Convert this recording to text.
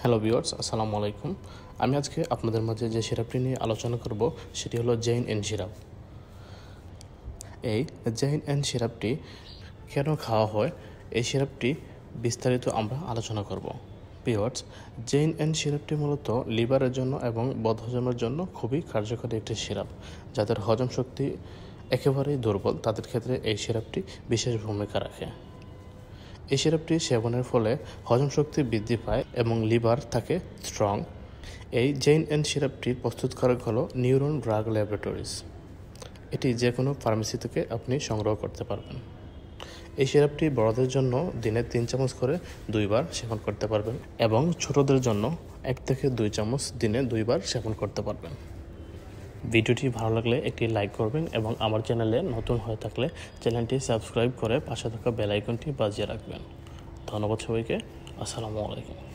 Hello viewers, আসসালামু আলাইকুম। আমি আজকে আপনাদের মাঝে যে সিরাপটি নিয়ে আলোচনা করব সেটি হলো জেইন এন সিরাপ। এই জেইন এন সিরাপটি কেন খাওয়া হয়, এই সিরাপটি বিস্তারিত আমরা আলোচনা করব। ভিউয়ার্স, জেইন এন সিরাপটি মূলত লিভারের জন্য এবং বদহজমের জন্য খুবই কার্যকরী একটি সিরাপ। যাদের হজম শক্তি একেবারেই দুর্বল তাদের ক্ষেত্রে এই সিরাপটি বিশেষ ভূমিকা রাখে। এই সিরাপটি সেবনের ফলে হজম শক্তি বৃদ্ধি পায় এবং লিভার থাকে স্ট্রং। এই জেইন এন সিরাপটির প্রস্তুতকারক হলো নিউরন ড্রাগ ল্যাবরেটরিজ। এটি যে কোনো ফার্মেসি থেকে আপনি সংগ্রহ করতে পারবেন। এই সিরাপটি বড়দের জন্য দিনে 3 চামচ করে 2 বার সেবন করতে পারবেন এবং ছোটদের জন্য 1 থেকে 2 চামচ দিনে 2 বার সেবন করতে পারবেন। ভিডিওটি ভালো লাগলে একটি লাইক করবেন এবং আমার চ্যানেলে নতুন হয়ে থাকলে চ্যানেলটি সাবস্ক্রাইব করে পাশে থাকা বেল আইকনটি বাজিয়ে রাখবেন। ধন্যবাদ সবাইকে। আসসালামু আলাইকুম।